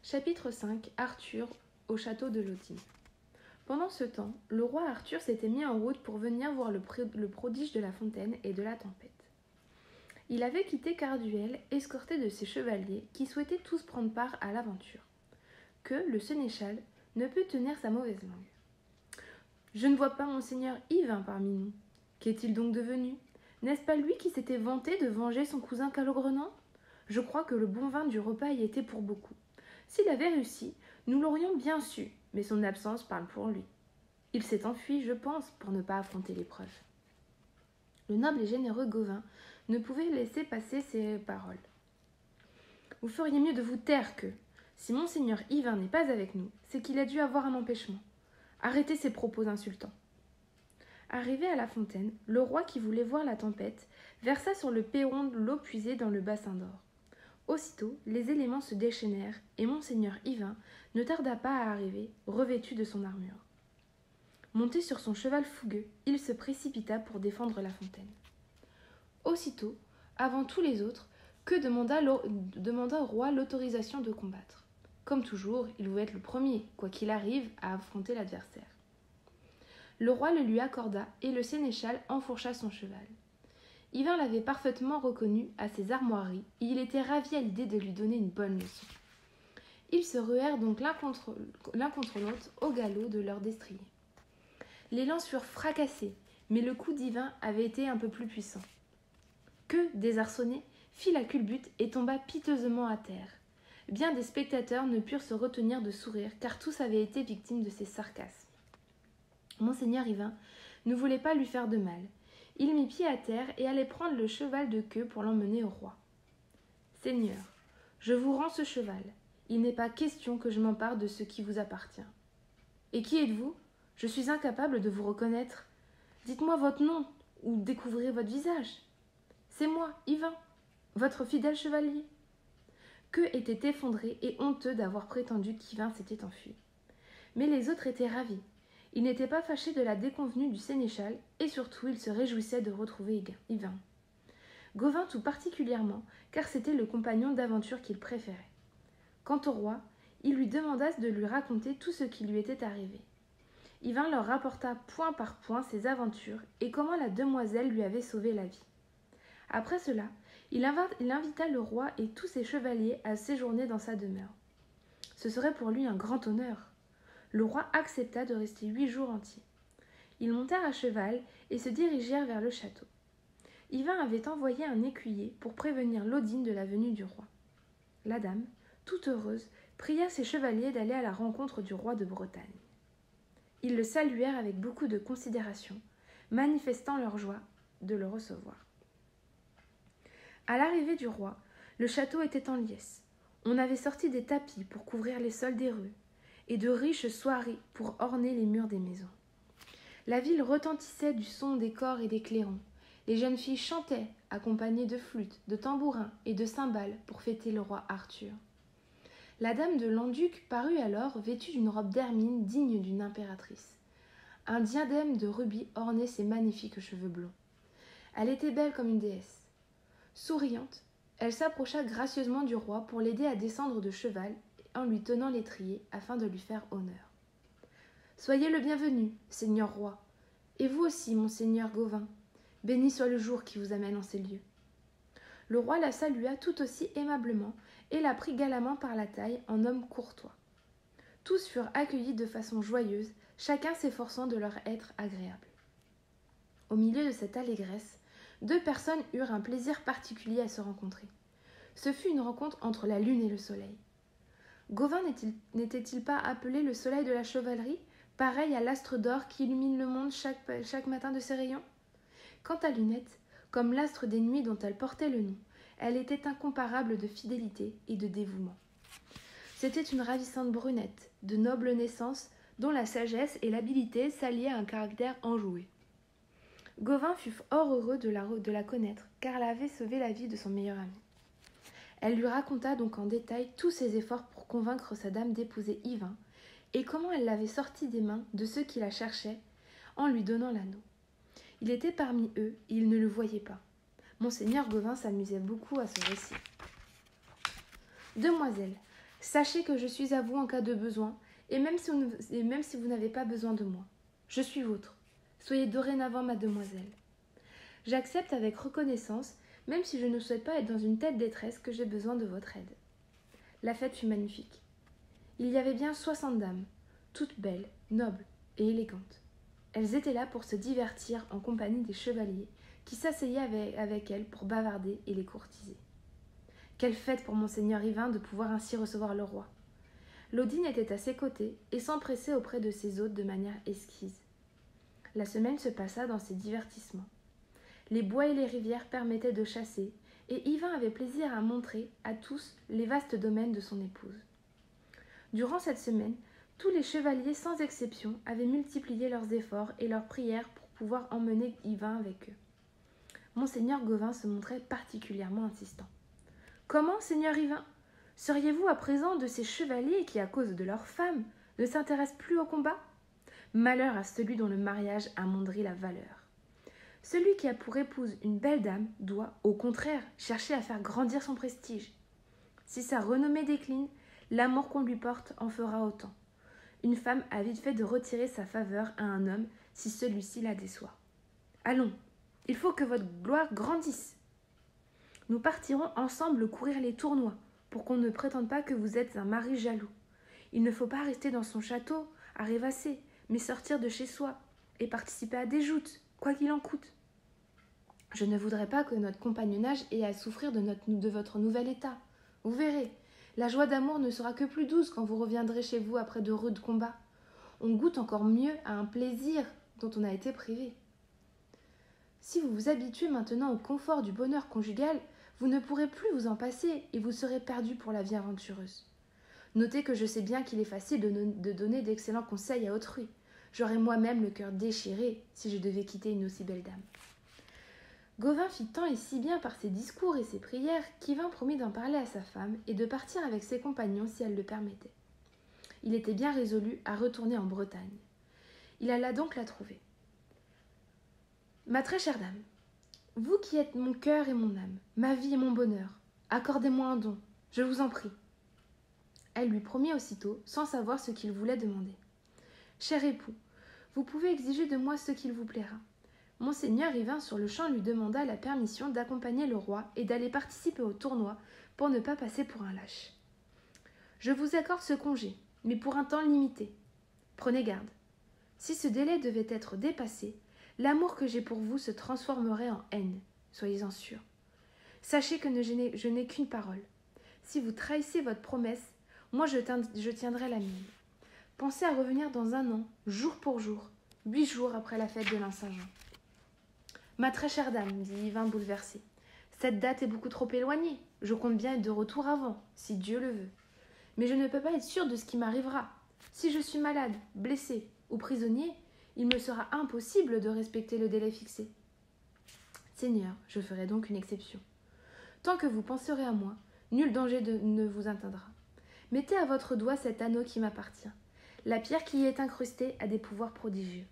Chapitre 5. Arthur au château de Lothian. Pendant ce temps, le roi Arthur s'était mis en route pour venir voir le prodige de la fontaine et de la tempête. Il avait quitté Carduel, escorté de ses chevaliers, qui souhaitaient tous prendre part à l'aventure. Que le sénéchal ne put tenir sa mauvaise langue. « Je ne vois pas monseigneur Yvain parmi nous. Qu'est-il donc devenu? N'est-ce pas lui qui s'était vanté de venger son cousin Calogrenant? Je crois que le bon vin du repas y était pour beaucoup. S'il avait réussi, nous l'aurions bien su, mais son absence parle pour lui. Il s'est enfui, je pense, pour ne pas affronter l'épreuve. » Le noble et généreux Gauvin ne pouvait laisser passer ces paroles. « Vous feriez mieux de vous taire que, si monseigneur Yvain n'est pas avec nous, c'est qu'il a dû avoir un empêchement. Arrêtez ces propos insultants. » Arrivé à la fontaine, le roi qui voulait voir la tempête versa sur le perron de l'eau puisée dans le bassin d'or. Aussitôt, les éléments se déchaînèrent, et monseigneur Yvain ne tarda pas à arriver, revêtu de son armure. Monté sur son cheval fougueux, il se précipita pour défendre la fontaine. Aussitôt, avant tous les autres, que demanda au roi l'autorisation de combattre. Comme toujours, il voulait être le premier, quoi qu'il arrive, à affronter l'adversaire. Le roi le lui accorda, et le sénéchal enfourcha son cheval. Yvain l'avait parfaitement reconnu à ses armoiries, et il était ravi à l'idée de lui donner une bonne leçon. Ils se ruèrent donc l'un contre l'autre au galop de leurs destriers. Les lances furent fracassées, mais le coup d'Yvain avait été un peu plus puissant. Que, désarçonné, fit la culbute et tomba piteusement à terre. Bien des spectateurs ne purent se retenir de sourire, car tous avaient été victimes de ces sarcasmes. Monseigneur Yvain ne voulait pas lui faire de mal. Il mit pied à terre et allait prendre le cheval de queue pour l'emmener au roi. « Seigneur, je vous rends ce cheval. Il n'est pas question que je m'empare de ce qui vous appartient. »« Et qui êtes-vous ? Je suis incapable de vous reconnaître. Dites-moi votre nom ou découvrez votre visage. »« C'est moi, Yvain, votre fidèle chevalier. » Que était effondré et honteux d'avoir prétendu qu'Yvain s'était enfui. Mais les autres étaient ravis. Ils n'étaient pas fâchés de la déconvenue du sénéchal, et surtout ils se réjouissaient de retrouver Yvain. Gauvin tout particulièrement, car c'était le compagnon d'aventure qu'il préférait. Quant au roi, il lui demanda de lui raconter tout ce qui lui était arrivé. Yvain leur rapporta point par point ses aventures et comment la demoiselle lui avait sauvé la vie. Après cela, il invita le roi et tous ses chevaliers à séjourner dans sa demeure. Ce serait pour lui un grand honneur. Le roi accepta de rester 8 jours entiers. Ils montèrent à cheval et se dirigèrent vers le château. Yvain avait envoyé un écuyer pour prévenir Lodine de la venue du roi. La dame, toute heureuse, pria ses chevaliers d'aller à la rencontre du roi de Bretagne. Ils le saluèrent avec beaucoup de considération, manifestant leur joie de le recevoir. À l'arrivée du roi, le château était en liesse. On avait sorti des tapis pour couvrir les sols des rues, et de riches soieries pour orner les murs des maisons. La ville retentissait du son des cors et des clairons. Les jeunes filles chantaient, accompagnées de flûtes, de tambourins et de cymbales pour fêter le roi Arthur. La dame de Landuc parut alors vêtue d'une robe d'hermine digne d'une impératrice. Un diadème de rubis ornait ses magnifiques cheveux blonds. Elle était belle comme une déesse. Souriante, elle s'approcha gracieusement du roi pour l'aider à descendre de cheval en lui tenant l'étrier afin de lui faire honneur. « Soyez le bienvenu, seigneur roi, et vous aussi, monseigneur Gauvin. Béni soit le jour qui vous amène en ces lieux. » Le roi la salua tout aussi aimablement et la prit galamment par la taille en homme courtois. Tous furent accueillis de façon joyeuse, chacun s'efforçant de leur être agréable. Au milieu de cette allégresse, 2 personnes eurent un plaisir particulier à se rencontrer. Ce fut une rencontre entre la lune et le soleil. Gauvin n'était-il pas appelé le soleil de la chevalerie, pareil à l'astre d'or qui illumine le monde chaque matin de ses rayons? Quant à Lunette, comme l'astre des nuits dont elle portait le nom, elle était incomparable de fidélité et de dévouement. C'était une ravissante brunette, de noble naissance, dont la sagesse et l'habileté s'alliaient à un caractère enjoué. Gauvin fut fort heureux de la connaître, car elle avait sauvé la vie de son meilleur ami. Elle lui raconta donc en détail tous ses efforts pour convaincre sa dame d'épouser Yvain, et comment elle l'avait sorti des mains de ceux qui la cherchaient en lui donnant l'anneau. Il était parmi eux et il ne le voyait pas. Monseigneur Gauvin s'amusait beaucoup à ce récit. « Demoiselle, Sachez que je suis à vous en cas de besoin, et même si vous n'avez pas besoin de moi. Je suis vôtre. Soyez dorénavant ma demoiselle. J'accepte avec reconnaissance, même si je ne souhaite pas être dans une telle détresse que j'ai besoin de votre aide. » La fête fut magnifique. Il y avait bien 60 dames, toutes belles, nobles et élégantes. Elles étaient là pour se divertir en compagnie des chevaliers qui s'asseyaient avec elles pour bavarder et les courtiser. Quelle fête pour monseigneur Yvain de pouvoir ainsi recevoir le roi. Laudine était à ses côtés et s'empressait auprès de ses hôtes de manière exquise. La semaine se passa dans ces divertissements. Les bois et les rivières permettaient de chasser, et Yvain avait plaisir à montrer à tous les vastes domaines de son épouse. Durant cette semaine, tous les chevaliers sans exception avaient multiplié leurs efforts et leurs prières pour pouvoir emmener Yvain avec eux. Monseigneur Gauvin se montrait particulièrement insistant. « Comment, seigneur Yvain ? Seriez-vous à présent de ces chevaliers qui, à cause de leurs femmes, ne s'intéressent plus au combat ? Malheur à celui dont le mariage amoindrit la valeur. Celui qui a pour épouse une belle dame doit, au contraire, chercher à faire grandir son prestige. Si sa renommée décline, l'amour qu'on lui porte en fera autant. Une femme a vite fait de retirer sa faveur à un homme si celui-ci la déçoit. Allons, il faut que votre gloire grandisse. Nous partirons ensemble courir les tournois, pour qu'on ne prétende pas que vous êtes un mari jaloux. Il ne faut pas rester dans son château, à rêvasser, mais sortir de chez soi, et participer à des joutes, quoi qu'il en coûte. Je ne voudrais pas que notre compagnonnage ait à souffrir de votre nouvel état. Vous verrez, la joie d'amour ne sera que plus douce quand vous reviendrez chez vous après de rudes combats. On goûte encore mieux à un plaisir dont on a été privé. Si vous vous habituez maintenant au confort du bonheur conjugal, vous ne pourrez plus vous en passer et vous serez perdu pour la vie aventureuse. Notez que je sais bien qu'il est facile de donner d'excellents conseils à autrui. J'aurais moi-même le cœur déchiré si je devais quitter une aussi belle dame. Gauvin fit tant et si bien par ses discours et ses prières qu'Yvain promit d'en parler à sa femme et de partir avec ses compagnons si elle le permettait. Il était bien résolu à retourner en Bretagne. Il alla donc la trouver. « Ma très chère dame, vous qui êtes mon cœur et mon âme, ma vie et mon bonheur, accordez-moi un don, je vous en prie. » Elle lui promit aussitôt, sans savoir ce qu'il voulait demander. « Cher époux, vous pouvez exiger de moi ce qu'il vous plaira. » Monseigneur Yvain sur-le-champ lui demanda la permission d'accompagner le roi et d'aller participer au tournoi pour ne pas passer pour un lâche. « Je vous accorde ce congé, mais pour un temps limité. Prenez garde. Si ce délai devait être dépassé, l'amour que j'ai pour vous se transformerait en haine, soyez-en sûrs. Sachez que je n'ai qu'une parole. Si vous trahissez votre promesse, moi je tiendrai la mienne. Pensez à revenir dans un an, jour pour jour, 8 jours après la fête de l'Saint-Jean. » « Ma très chère dame, dit Yvain bouleversé, cette date est beaucoup trop éloignée. Je compte bien être de retour avant, si Dieu le veut. Mais je ne peux pas être sûre de ce qui m'arrivera. Si je suis malade, blessé ou prisonnier, il me sera impossible de respecter le délai fixé. Seigneur, je ferai donc une exception. Tant que vous penserez à moi, nul danger ne vous atteindra. Mettez à votre doigt cet anneau qui m'appartient. La pierre qui y est incrustée a des pouvoirs prodigieux.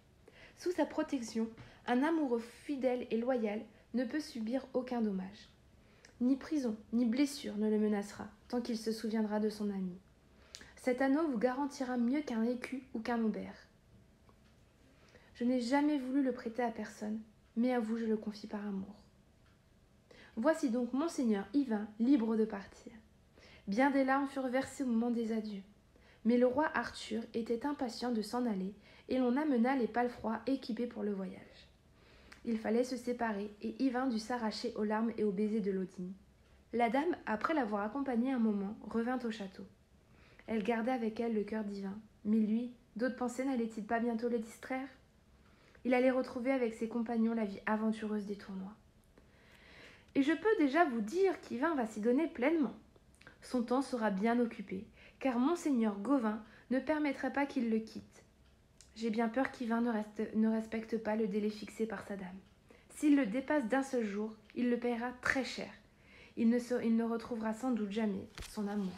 Sous sa protection, un amoureux fidèle et loyal ne peut subir aucun dommage. Ni prison, ni blessure ne le menacera, tant qu'il se souviendra de son ami. Cet anneau vous garantira mieux qu'un écu ou qu'un aubert. Je n'ai jamais voulu le prêter à personne, mais à vous je le confie par amour. Voici donc monseigneur Yvain libre de partir. Bien des larmes furent versées au moment des adieux. Mais le roi Arthur était impatient de s'en aller, et l'on amena les palefrois équipés pour le voyage. Il fallait se séparer, et Yvain dut s'arracher aux larmes et aux baisers de Laudine. La dame, après l'avoir accompagnée un moment, revint au château. Elle gardait avec elle le cœur d'Yvain, mais lui, d'autres pensées n'allaient-il pas bientôt le distraire ? Il allait retrouver avec ses compagnons la vie aventureuse des tournois. Et je peux déjà vous dire qu'Yvain va s'y donner pleinement. Son temps sera bien occupé, car monseigneur Gauvin ne permettrait pas qu'il le quitte. J'ai bien peur qu'Yvain ne respecte pas le délai fixé par sa dame. S'il le dépasse d'un seul jour, il le paiera très cher. Il ne retrouvera sans doute jamais son amour.